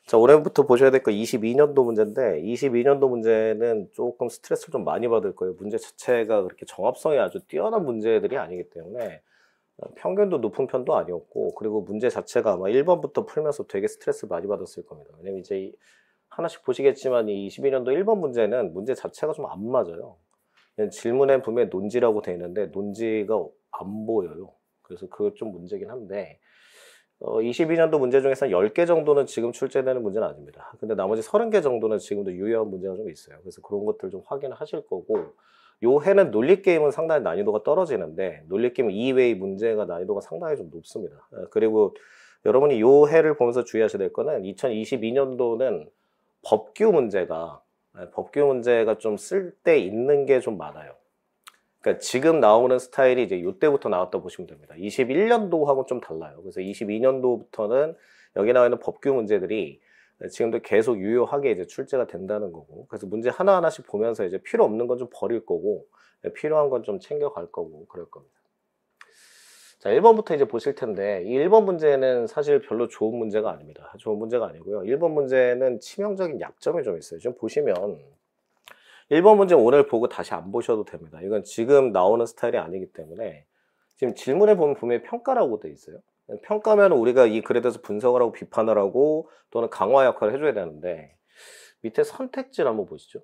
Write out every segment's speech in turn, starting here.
자, 올해부터 보셔야 될 거 22년도 문제인데, 22년도 문제는 조금 스트레스를 좀 많이 받을 거예요. 문제 자체가 그렇게 정합성이 아주 뛰어난 문제들이 아니기 때문에 평균도 높은 편도 아니었고, 그리고 문제 자체가 아마 1번부터 풀면서 되게 스트레스를 많이 받았을 겁니다. 왜냐면 이제 하나씩 보시겠지만 이 22년도 1번 문제는 문제 자체가 좀 안 맞아요. 질문에 분명히 논지라고 돼 있는데 논지가 안 보여요. 그래서 그거 좀 문제긴 한데, 22년도 문제 중에서 10개 정도는 지금 출제되는 문제는 아닙니다. 근데 나머지 30개 정도는 지금도 유효한 문제가 좀 있어요. 그래서 그런 것들 좀 확인하실 거고, 요 해는 논리게임은 상당히 난이도가 떨어지는데, 논리게임 이외의 문제가 난이도가 상당히 좀 높습니다. 그리고 여러분이 요 해를 보면서 주의하셔야 될 거는 2022년도는 법규 문제가 좀 쓸 때 있는 게 좀 많아요. 그러니까 지금 나오는 스타일이 이제 요때부터 나왔다 보시면 됩니다. 21년도하고 좀 달라요. 그래서 22년도부터는 여기 나와 있는 법규 문제들이 지금도 계속 유효하게 이제 출제가 된다는 거고, 그래서 문제 하나하나씩 보면서 이제 필요 없는 건 좀 버릴 거고, 필요한 건 좀 챙겨갈 거고, 그럴 겁니다. 자, 1번부터 이제 보실 텐데, 이 1번 문제는 사실 별로 좋은 문제가 아닙니다. 좋은 문제가 아니고요. 1번 문제는 치명적인 약점이 좀 있어요. 지금 보시면 1번 문제 오늘 보고 다시 안 보셔도 됩니다. 이건 지금 나오는 스타일이 아니기 때문에, 지금 질문에 보면 분명히 평가라고 돼 있어요. 평가면 우리가 이 글에 대해서 분석을 하고 비판을 하고 또는 강화 역할을 해줘야 되는데, 밑에 선택지를 한번 보시죠.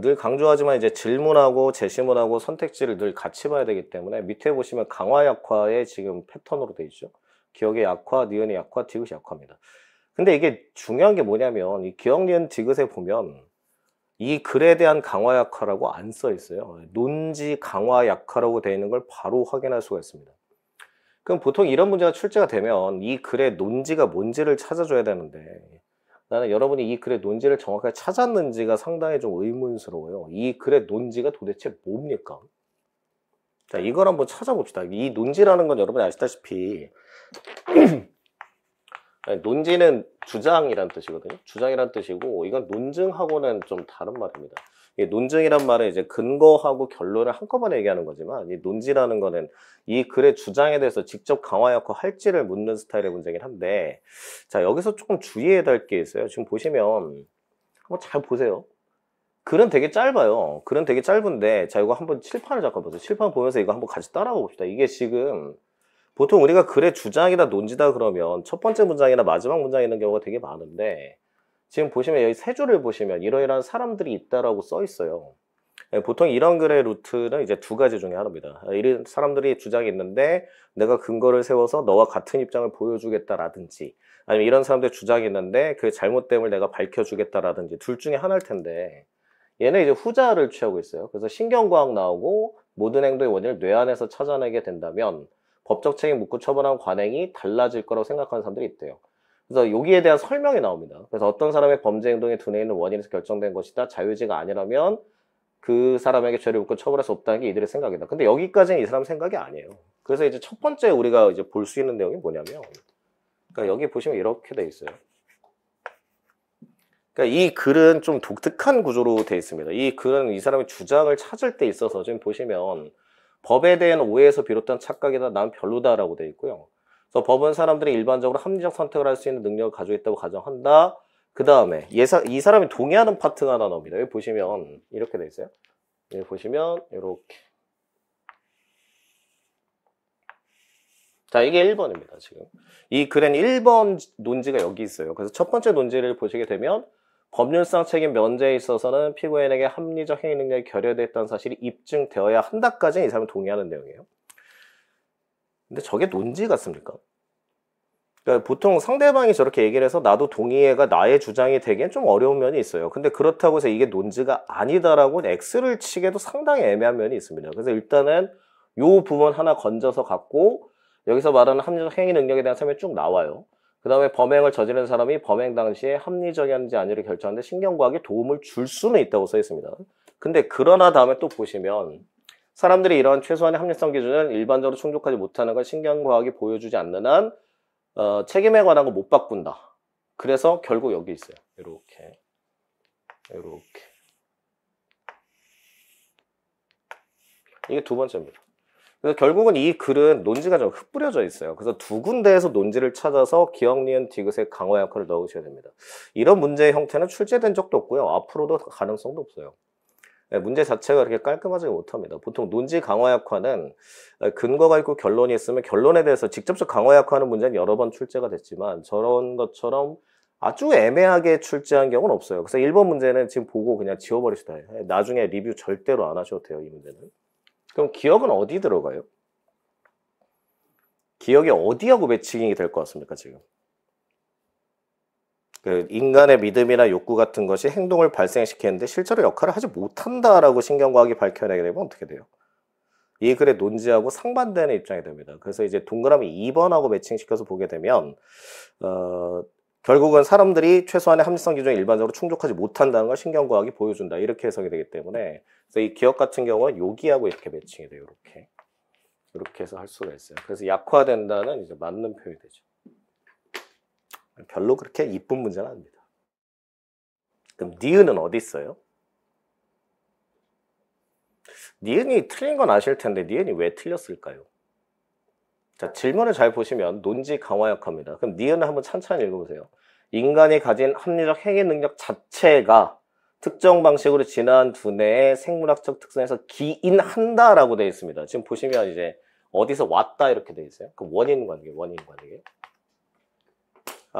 늘 강조하지만 이제 질문하고 재시문하고 선택지를 늘 같이 봐야 되기 때문에, 밑에 보시면 강화 약화의 지금 패턴으로 돼 있죠. 기억의 약화, 니은의 약화, 디귿이 약화입니다. 근데 이게 중요한 게 뭐냐면, 이 기억, 니은, 디귿에 보면 이 글에 대한 강화 약화라고 안 써 있어요. 논지 강화 약화라고 되어 있는 걸 바로 확인할 수가 있습니다. 그럼 보통 이런 문제가 출제가 되면 이 글의 논지가 뭔지를 찾아줘야 되는데, 나는 여러분이 이 글의 논지를 정확하게 찾았는지가 상당히 좀 의문스러워요. 이 글의 논지가 도대체 뭡니까? 자, 이걸 한번 찾아봅시다. 이 논지라는 건 여러분이 아시다시피 논지는 주장이란 뜻이거든요. 주장이란 뜻이고, 이건 논증하고는 좀 다른 말입니다. 이 논증이란 말은 이제 근거하고 결론을 한꺼번에 얘기하는 거지만, 이 논지라는 거는 이 글의 주장에 대해서 직접 강화하고 할지를 묻는 스타일의 문제긴 한데, 자, 여기서 조금 주의해야 될 게 있어요. 지금 보시면 한번 잘 보세요. 글은 되게 짧아요. 글은 되게 짧은데, 자, 이거 한번 칠판을 잠깐 보세요. 칠판 보면서 이거 한번 같이 따라가 봅시다. 이게 지금 보통 우리가 글의 주장이다 논지다 그러면 첫 번째 문장이나 마지막 문장에 있는 경우가 되게 많은데, 지금 보시면 여기 세 줄을 보시면 이러이러한 사람들이 있다라고 써 있어요. 보통 이런 글의 루트는 이제 두 가지 중에 하나입니다. 이런 사람들이 주장이 있는데 내가 근거를 세워서 너와 같은 입장을 보여주겠다라든지, 아니면 이런 사람들의 주장이 있는데 그 잘못됨을 내가 밝혀주겠다라든지, 둘 중에 하나일 텐데, 얘는 이제 후자를 취하고 있어요. 그래서 신경과학 나오고 모든 행동의 원인을 뇌 안에서 찾아내게 된다면 법적 책임 묻고 처벌한 관행이 달라질 거라고 생각하는 사람들이 있대요. 그래서 여기에 대한 설명이 나옵니다. 그래서 어떤 사람의 범죄 행동이 두뇌에 있는 원인에서 결정된 것이다, 자유의지가 아니라면 그 사람에게 죄를 묻고 처벌할 수 없다는 게 이들의 생각이다. 근데 여기까지는 이 사람 생각이 아니에요. 그래서 이제 첫 번째 우리가 이제 볼 수 있는 내용이 뭐냐면, 그러니까 여기 보시면 이렇게 돼 있어요. 그러니까 이 글은 좀 독특한 구조로 되어 있습니다. 이 글은 이 사람의 주장을 찾을 때 있어서 지금 보시면 법에 대한 오해에서 비롯된 착각이다, 난 별로다라고 되어 있고요. 그래서 법은 사람들이 일반적으로 합리적 선택을 할 수 있는 능력을 가지고 있다고 가정한다. 그 다음에 이 사람이 동의하는 파트가 하나 나옵니다. 여기 보시면 이렇게 되어 있어요. 여기 보시면 이렇게. 자, 이게 1번입니다. 지금 이 글엔 1번 논지가 여기 있어요. 그래서 첫 번째 논지를 보시게 되면, 법률상 책임 면제에 있어서는 피고인에게 합리적 행위 능력이 결여됐다는 사실이 입증되어야 한다까지 이 사람은 동의하는 내용이에요. 근데 저게 논지 같습니까? 그러니까 보통 상대방이 저렇게 얘기를 해서 나도 동의해가 나의 주장이 되기엔 좀 어려운 면이 있어요. 근데 그렇다고 해서 이게 논지가 아니다라고 X를 치기도 상당히 애매한 면이 있습니다. 그래서 일단은 요 부분 하나 건져서 갖고, 여기서 말하는 합리적 행위 능력에 대한 설명이 쭉 나와요. 그 다음에 범행을 저지른 사람이 범행 당시에 합리적이었는지 아니를 결정하는데 신경과학에 도움을 줄 수는 있다고 써 있습니다. 근데 그러나 다음에 또 보시면, 사람들이 이러한 최소한의 합리성 기준을 일반적으로 충족하지 못하는 걸 신경과학이 보여주지 않는 한 책임에 관한 거 못 바꾼다. 그래서 결국 여기 있어요. 이렇게. 이게 두 번째입니다. 그래서 결국은 이 글은 논지가 좀 흩뿌려져 있어요. 그래서 두 군데에서 논지를 찾아서 기역, 니은, 디귿의 강화 약화를 넣으셔야 됩니다. 이런 문제의 형태는 출제된 적도 없고요. 앞으로도 가능성도 없어요. 문제 자체가 그렇게 깔끔하지 못합니다. 보통 논지 강화 약화는 근거가 있고 결론이 있으면 결론에 대해서 직접적 강화 약화하는 문제는 여러 번 출제가 됐지만 저런 것처럼 아주 애매하게 출제한 경우는 없어요. 그래서 1번 문제는 지금 보고 그냥 지워버리시다. 나중에 리뷰 절대로 안 하셔도 돼요, 이 문제는. 그럼 기억은 어디 들어가요? 기억이 어디하고 매칭이 될 것 같습니까, 지금? 그 인간의 믿음이나 욕구 같은 것이 행동을 발생시키는데 실제로 역할을 하지 못한다라고 신경과학이 밝혀내게 되면 어떻게 돼요? 이 글의 논지하고 상반되는 입장이 됩니다. 그래서 이제 동그라미 2번하고 매칭시켜서 보게 되면 결국은 사람들이 최소한의 합리성 기준에 일반적으로 충족하지 못한다는 걸 신경과학이 보여준다. 이렇게 해석이 되기 때문에 그래서 이 기억 같은 경우는 여기하고 이렇게 매칭이 돼요. 이렇게 해서 할 수가 있어요. 그래서 약화된다는 이제 맞는 표현이 되죠. 별로 그렇게 이쁜 문제는 아닙니다. 그럼 니은은 어디 있어요? 니은이 틀린 건 아실 텐데 니은이 왜 틀렸을까요? 자, 질문을 잘 보시면 논지 강화약화입니다. 그럼 니은을 한번 찬찬히 읽어보세요. 인간이 가진 합리적 행위 능력 자체가 특정 방식으로 진화한 두뇌의 생물학적 특성에서 기인한다라고 되어 있습니다. 지금 보시면 이제 어디서 왔다 이렇게 되어 있어요. 그 원인 관계.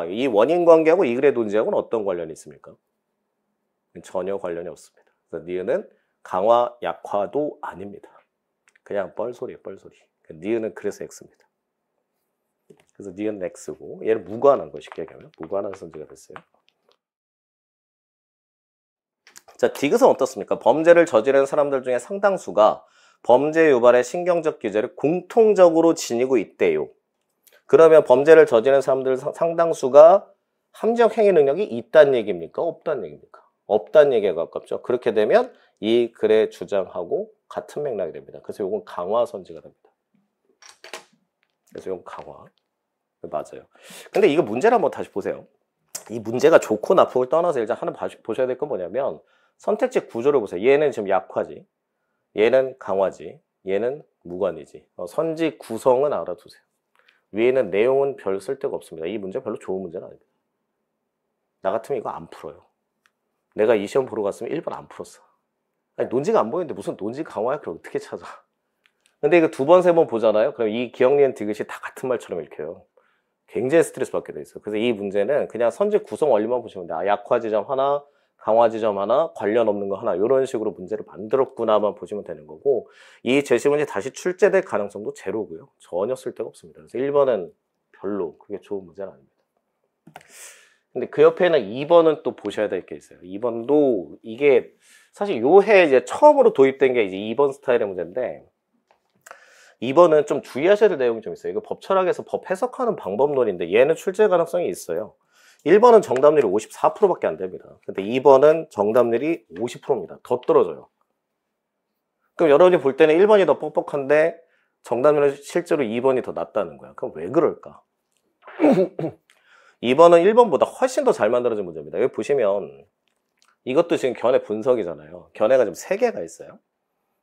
이 원인 관계하고 이 글의 논지하고는 어떤 관련이 있습니까? 전혀 관련이 없습니다. 그래서 니은은 강화, 약화도 아닙니다. 그냥 뻘소리예요, 뻘소리. 니은은 그래서 X입니다. 그래서 니은 X고 얘는 무관한 거 쉽게 얘기하면 무관한 선지가 됐어요. 자, 디귿은 어떻습니까? 범죄를 저지른 사람들 중에 상당수가 범죄 유발의 신경적 기제를 공통적으로 지니고 있대요. 그러면 범죄를 저지른 사람들 상당수가 합리적 행위 능력이 있다는 얘기입니까? 없다는 얘기입니까? 없다는 얘기에 가깝죠. 그렇게 되면 이 글의 주장하고 같은 맥락이 됩니다. 그래서 이건 강화 선지가 됩니다. 그래서 이건 강화. 맞아요. 근데 이거 문제를 한번 다시 보세요. 이 문제가 좋고 나쁘고를 떠나서 일단 하나 보셔야 될 건 뭐냐면 선택지 구조를 보세요. 얘는 지금 약화지. 얘는 강화지. 얘는 무관이지. 선지 구성은 알아두세요. 위에는 내용은 별 쓸데가 없습니다. 이 문제 별로 좋은 문제는 아닙니다. 나 같으면 이거 안 풀어요. 내가 이 시험 보러 갔으면 1번 안 풀었어. 아니, 논지가 안 보이는데 무슨 논지 강화야? 그럼 어떻게 찾아? 근데 이거 2번, 3번 보잖아요? 그럼 이 기억, 니은, 디귿이 다 같은 말처럼 읽혀요. 굉장히 스트레스 받게 돼 있어요. 그래서 이 문제는 그냥 선지 구성 원리만 보시면 돼. 약화 지점 하나, 강화 지점 하나, 관련 없는 거 하나 이런 식으로 문제를 만들었구나만 보시면 되는 거고 이 제시문이 다시 출제될 가능성도 제로고요. 전혀 쓸데가 없습니다. 그래서 1번은 별로 그게 좋은 문제는 아닙니다. 근데 그 옆에는 2번은 또 보셔야 될 게 있어요. 2번도 이게 사실 요해 이제 처음으로 도입된 게 이제 2번 스타일의 문제인데 2번은 좀 주의하셔야 될 내용이 좀 있어요. 이거 법 철학에서 법 해석하는 방법론인데 얘는 출제 가능성이 있어요. 1번은 정답률이 54%밖에 안 됩니다. 근데 2번은 정답률이 50%입니다. 더 떨어져요. 그럼 여러분이 볼 때는 1번이 더 뻑뻑한데 정답률은 실제로 2번이 더 낮다는 거야. 그럼 왜 그럴까? 2번은 1번보다 훨씬 더 잘 만들어진 문제입니다. 여기 보시면 이것도 지금 견해 분석이잖아요. 견해가 좀 3개가 있어요.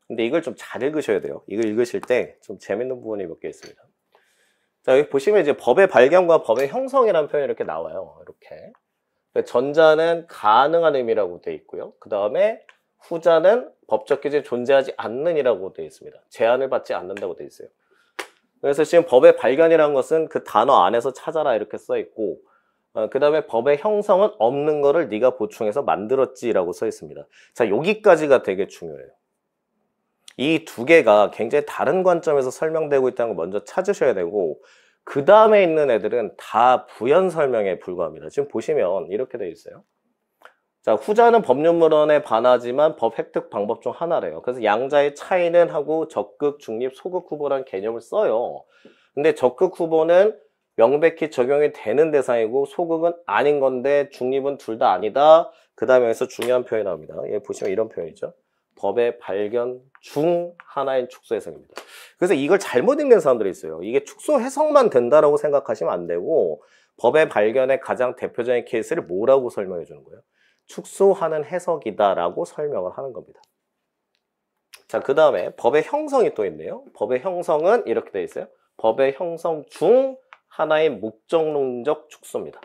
근데 이걸 좀 잘 읽으셔야 돼요. 이걸 읽으실 때 좀 재밌는 부분이 몇 개 있습니다. 자, 여기 보시면 이제 법의 발견과 법의 형성이라는 표현이 이렇게 나와요. 이렇게. 전자는 가능한 의미라고 되어 있고요. 그 다음에 후자는 법적 기준이 존재하지 않는이라고 되어 있습니다. 제한을 받지 않는다고 되어 있어요. 그래서 지금 법의 발견이라는 것은 그 단어 안에서 찾아라 이렇게 써 있고 그 다음에 법의 형성은 없는 거를 네가 보충해서 만들었지라고 써 있습니다. 자, 여기까지가 되게 중요해요. 이 두 개가 굉장히 다른 관점에서 설명되고 있다는 걸 먼저 찾으셔야 되고 그 다음에 있는 애들은 다 부연 설명에 불과합니다. 지금 보시면 이렇게 되어 있어요. 자, 후자는 법률문헌에 반하지만 법 획득 방법 중 하나래요. 그래서 양자의 차이는 하고 적극, 중립, 소극 후보라는 개념을 써요. 근데 적극 후보는 명백히 적용이 되는 대상이고 소극은 아닌 건데 중립은 둘 다 아니다. 그 다음에 여기서 중요한 표현이 나옵니다. 여기 보시면 이런 표현이죠. 법의 발견 중 하나인 축소 해석입니다. 그래서 이걸 잘못 읽는 사람들이 있어요. 이게 축소 해석만 된다라고 생각하시면 안 되고 법의 발견의 가장 대표적인 케이스를 뭐라고 설명해 주는 거예요? 축소하는 해석이다라고 설명을 하는 겁니다. 자, 그 다음에 법의 형성이 또 있네요. 법의 형성은 이렇게 되어 있어요. 법의 형성 중 하나의 목적론적 축소입니다.